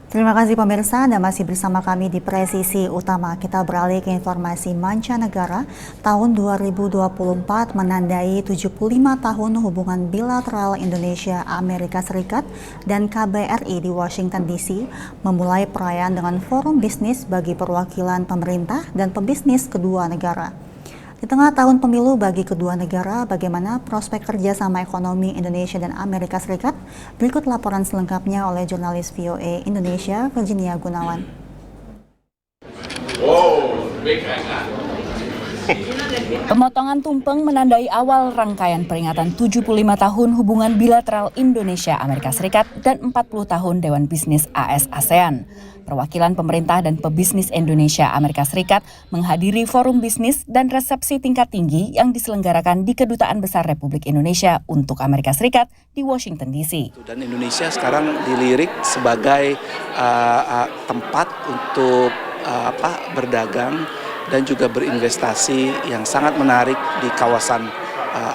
Terima kasih pemirsa, Anda masih bersama kami di Presisi Utama. Kita beralih ke informasi mancanegara. Tahun 2024 menandai 75 tahun hubungan bilateral Indonesia-Amerika Serikat dan KBRI di Washington DC memulai perayaan dengan forum bisnis bagi perwakilan pemerintah dan pebisnis kedua negara. Di tengah tahun pemilu bagi kedua negara, bagaimana prospek kerjasama ekonomi Indonesia dan Amerika Serikat? Berikut laporan selengkapnya oleh jurnalis VOA Indonesia, Virginia Gunawan. Pemotongan tumpeng menandai awal rangkaian peringatan 75 tahun hubungan bilateral Indonesia-Amerika Serikat dan 40 tahun Dewan Bisnis AS-ASEAN. Perwakilan pemerintah dan pebisnis Indonesia-Amerika Serikat menghadiri forum bisnis dan resepsi tingkat tinggi yang diselenggarakan di Kedutaan Besar Republik Indonesia untuk Amerika Serikat di Washington DC. Dan Indonesia sekarang dilirik sebagai tempat untuk berdagang dan juga berinvestasi yang sangat menarik di kawasan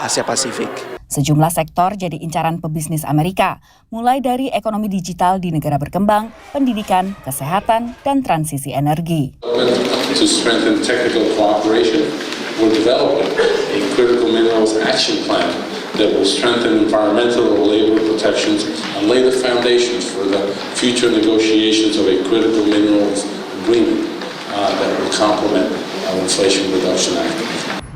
Asia Pasifik. Sejumlah sektor jadi incaran pebisnis Amerika, mulai dari ekonomi digital di negara berkembang, pendidikan, kesehatan, dan transisi energi. To strengthen technical cooperation, we're developing a critical minerals action plan that will strengthen environmental and labor protections and lay the foundations for the future negotiations of a critical minerals agreement that will complement our Inflation Reduction Act.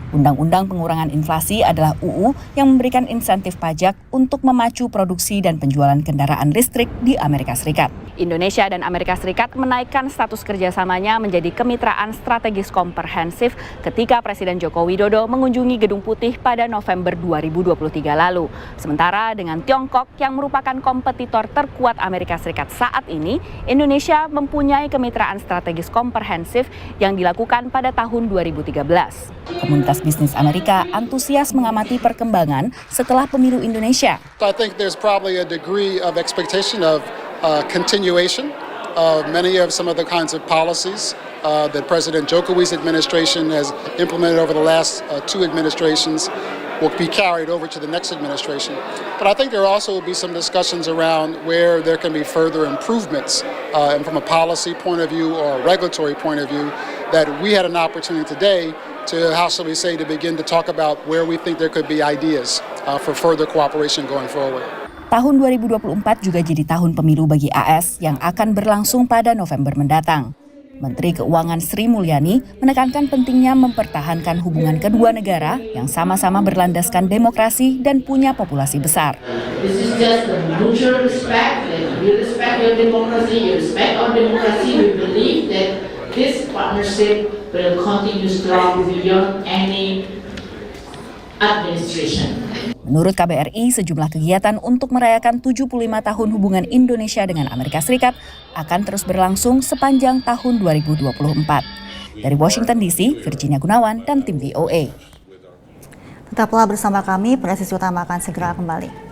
Undang-Undang Pengurangan Inflasi adalah UU yang memberikan insentif pajak untuk memacu produksi dan penjualan kendaraan listrik di Amerika Serikat. Indonesia dan Amerika Serikat menaikkan status kerjasamanya menjadi kemitraan strategis komprehensif ketika Presiden Joko Widodo mengunjungi Gedung Putih pada November 2023 lalu. Sementara dengan Tiongkok yang merupakan kompetitor terkuat Amerika Serikat saat ini, Indonesia mempunyai kemitraan strategis komprehensif yang dilakukan pada tahun 2013. Komunitas bisnis Amerika antusias mengamati perkembangan setelah pemilu Indonesia. I think there's probably a degree of expectation of continuation of many of some of the kinds of policies that President Jokowi's administration has implemented over the last two administrations will be carried over to the next administration. But I think there also will be some discussions around where there can be further improvements and from a policy point of view or a regulatory point of view that we had an opportunity today to, how shall we say, to begin to talk about where we think there could be ideas for further cooperation going forward. Tahun 2024 juga jadi tahun pemilu bagi AS yang akan berlangsung pada November mendatang. Menteri Keuangan Sri Mulyani menekankan pentingnya mempertahankan hubungan kedua negara yang sama-sama berlandaskan demokrasi dan punya populasi besar. This is just a mutual respect. We respect your democracy, you respect our democracy. We believe that this partnership will continue strong beyond any administration. Menurut KBRI, sejumlah kegiatan untuk merayakan 75 tahun hubungan Indonesia dengan Amerika Serikat akan terus berlangsung sepanjang tahun 2024. Dari Washington DC, Virginia Gunawan dan tim VOA. Tetaplah bersama kami, Presisi Utama akan segera kembali.